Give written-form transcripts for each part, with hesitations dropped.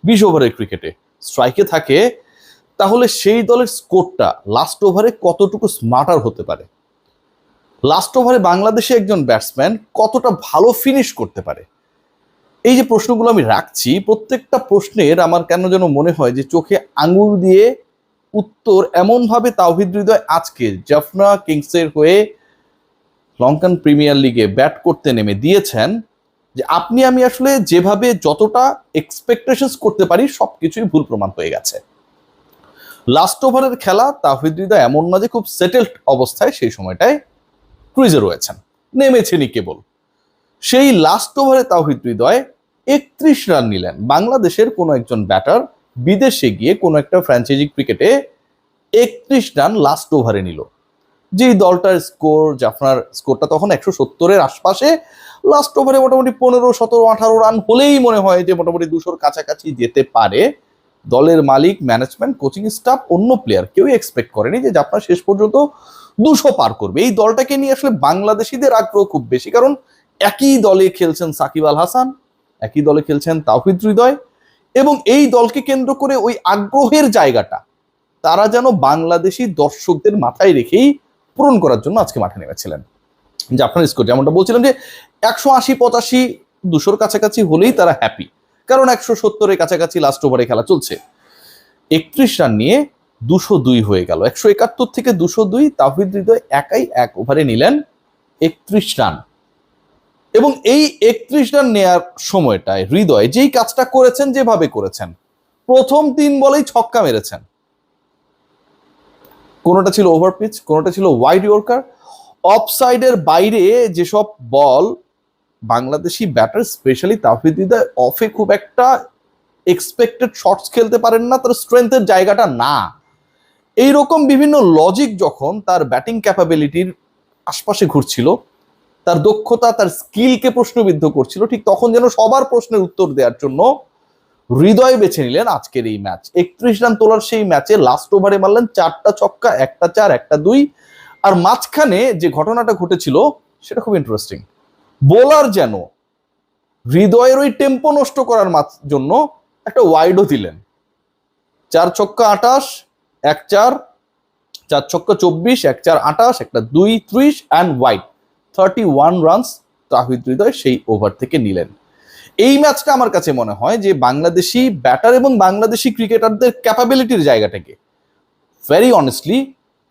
20 ওভারের ক্রিকেটে স্ট্রাইকে থাকে, তাহলে সেই দলের স্কোরটা লাস্ট ওভারে কতটুকু স্মার্টার হতে পারে, লাস্ট ওভারে বাংলাদেশে একজন ব্যাটসম্যান কতটা ভালো ফিনিশ করতে পারে। এই যে প্রশ্নগুলো আমি রাখছি, প্রত্যেকটা প্রশ্নের আমার কেন যেন মনে হয় যে চোখে আঙুল দিয়ে উত্তর এমনভাবে তাওহিদ হৃদয় আজকে জাফনা কিংসের হয়ে লঙ্কান প্রিমিয়ার লিগে ব্যাট করতে নেমে দিয়েছেন, যে আপনি আমি আসলে যেভাবে যতটা এক্সপেকটেশনস করতে পারি সবকিছুই ভুল প্রমাণ হয়ে গেছে। লাস্ট ওভারের খেলা তাওহিদ হৃদয় এমন না যে খুব সেটেলড অবস্থায় সেই সময়টায় ক্রুইজে রয়েছেন, নেমেছেনই কেবল। সেই লাস্ট ওভারে তাওহিদ হৃদয় 31 রান নিলেন। বাংলাদেশের কোনো একজন ব্যাটার বিদেশে গিয়ে কোনো একটা ফ্র্যাঞ্চাইজি ক্রিকেটে 31 রান লাস্ট ওভারে নিল। যেই দলটার স্কোর, জাফনার স্কোরটা তখন 170-এর আশপাশে, লাস্ট ওভারে মোটামুটি 15, 17, 18 রান হলেই মনে হয় যে মোটামুটি 200-র কাছাকাছি যেতে পারে। দলের মালিক, ম্যানেজমেন্ট, কোচিং স্টাফ, অন্য প্লেয়ার কেউই এক্সপেক্ট করেনি যে জাফনা শেষ পর্যন্ত 200 পার করবে। এই দলটাকে নিয়ে আসলে বাংলাদেশিদের আগ্রহ খুব বেশি, কারণ একই দলে খেলছেন সাকিব আল হাসান, একই দলে খেলছেন তাওহিদ হৃদয়, এবং এই দলকে কেন্দ্র করে ওই আগ্রহের জায়গাটা তারা যেন বাংলাদেশি দর্শকদের মাথায় রেখেই পূরণ করার জন্য আজকে মাঠে নেমেছিলেন। যে আপনার স্কোর যেমনটা বলছিলাম যে 180, 85, 200-র কাছাকাছি হলেই তারা হ্যাপি, কারণ 170-এর কাছাকাছি লাস্ট ওভারে খেলা চলছে। 31 রান নিয়ে 202 হয়ে গেল। 171 থেকে 202, তাওহিদ হৃদয় একাই এক ওভারে নিলেন 31 রান। এবং এই 31 রান নেয়ার সময়টায় হৃদয় যেই কাজটা করেছেন, যেভাবে করেছেন, প্রথম 3 বলেই ছক্কা মেরেছেন। কোনোটা ছিল ওভার পিচ, কোনোটা ছিল ওয়াইড ইয়র্কার। অফ সাইডের বাইরে যেসব বল বাংলাদেশি ব্যাটার স্পেশালি তাওহিদ হৃদয় অফে খুব একটা এক্সপেক্টেড শটস খেলতে পারেন না, তার স্ট্রেংথের জায়গাটা না। এইরকম বিভিন্ন লজিক যখন তার ব্যাটিং ক্যাপাবিলিটির আশপাশে ঘুরছিল, তার দক্ষতা, তার স্কিলকে প্রশ্নবিদ্ধ করছিল, ঠিক তখন যেন সবার প্রশ্নের উত্তর দেওয়ার জন্য হৃদয় বেছে নিলেন আজকের এই ম্যাচ। 31 রান তোলার সেই ম্যাচে লাস্ট ওভারে মারলেন 4টা ছক্কা, 1টা 4, 1টা 2। আর মাঝখানে যে ঘটনাটা ঘটেছিল সেটা খুব ইন্টারেস্টিং। বোলার যেন হৃদয়ের ওই টেম্পো নষ্ট করার জন্য একটা ওয়াইডও দিলেন। 4 ছক্কা 28, 1 4, 4 ছক্কা 24, 1 4 28, একটা 2 30 and wide 31 runs Towhid Hridoy সেই ওভার থেকে নিলেন। এই ম্যাচটা আমার কাছে মনে হয় যে বাংলাদেশি ব্যাটার এবং বাংলাদেশি ক্রিকেটারদের ক্যাপাবিলিটির জায়গাটাকে ভেরি অনেস্টলি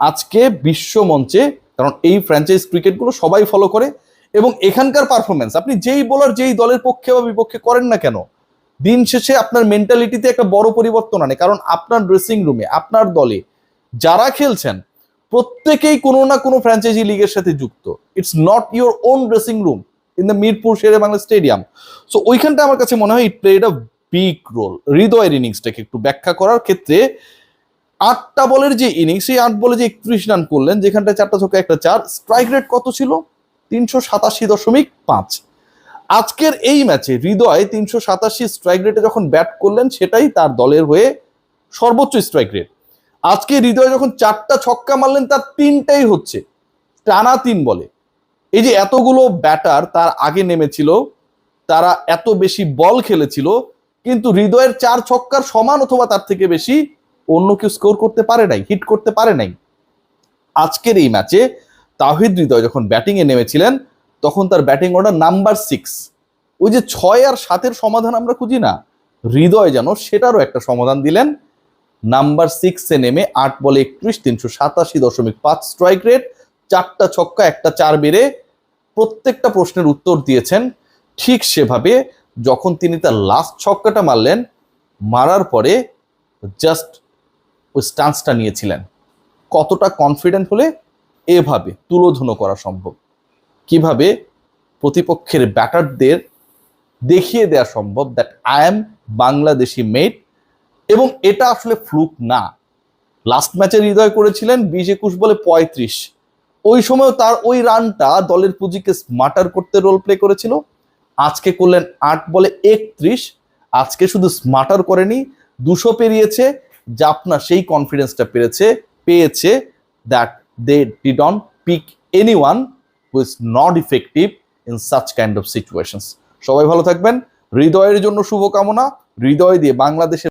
আজকে বিশ্ব মঞ্চে, কারণ এই ফ্র্যাঞ্চাইজ ক্রিকেটগুলো সবাই ফলো করে, এবং এখানকার পারফরমেন্স আপনি যেই বোলার যেই দলের পক্ষে বা বিপক্ষে করেন না কেন, দিন শেষে আপনার মেন্টালিটিতে একটা বড় পরিবর্তন আনে। কারণ আপনার ড্রেসিং রুমে, আপনার দলে যারা খেলছেন প্রত্যেকেই কোনো না কোনো ফ্র্যাঞ্চাইজি লিগের সাথে যুক্ত। It's not your own dressing room in the Mirpur Shere Bangla stadium. So ওইখানটা আমার কাছে মনে হয় it played a big role. হৃদয়ের ইনিংসটাকে একটু ব্যাখ্যা করার ক্ষেত্রে, 8টা বলের যে ইনিংস, সেই 8 বলে যে 31 রান করলেন, যেখানটায় 4টা ছক্কা 1টা 4, স্ট্রাইক রেট কত ছিল? 387.5। আজকের এই ম্যাচে হৃদয় 387 স্ট্রাইক রেটে যখন ব্যাট করলেন, সেটাই তার দলের হয়ে সর্বোচ্চ স্ট্রাইক রেট। আজকে হৃদয় যখন 4টা ছক্কা মারলেন, তার 3টাই হচ্ছে টানা 3 বলে। এই যে এতগুলো ব্যাটার তার আগে নেমেছিল, তারা এত বেশি বল খেলেছিল, কিন্তু হৃদয়ের 4 ছক্কার সমান অথবা তার থেকে বেশি অন্য কেউ স্কোর করতে পারে নাই, হিট করতে পারে নাই। আজকের এই ম্যাচে তাওহিদ হৃদয় যখন ব্যাটিং এ নেমেছিলেন, তখন তার ব্যাটিং অর্ডার নাম্বার 6। ওই যে 6 আর 7-এর সমাধান আমরা খুঁজি না, হৃদয় যেন সেটারও একটা সমাধান দিলেন। নাম্বার 6-এ নেমে 8 বলে 31, 387.5 স্ট্রাইক রেট, 4টা ছক্কা 1টা 4 বেড়ে প্রত্যেকটা প্রশ্নের উত্তর দিয়েছেন। ঠিক সেভাবে যখন তিনি তার লাস্ট ছক্কাটা মারলেন, মারার পরে জাস্ট ওই স্টান্সটা নিয়েছিলেন। কতটা কনফিডেন্ট হলে এভাবে তুলোধুনো করা সম্ভব, কিভাবে প্রতিপক্ষের ব্যাটারদের দেখিয়ে দেওয়া সম্ভব that I am Bangladeshi made, এবং এটা আসলে ফ্লুক না। লাস্ট ম্যাচে হৃদয় করেছিলেন 20-21 বলে 35, ওই সময় তার ওই রানটা দলের পুঁজিকে স্মার্টার করতে রোল প্লে করেছিল। আজকে করলেন 8 বলে 31, আজকে শুধু স্মার্টার করেনি, 200 পেরিয়েছে, জাফনা সেই কনফিডেন্সটা পেয়েছে that they did not pick anyone who is not effective in such kind of situations. সবাই ভালো থাকবেন, হৃদয়ের জন্য শুভকামনা, হৃদয় দিয়ে বাংলাদেশের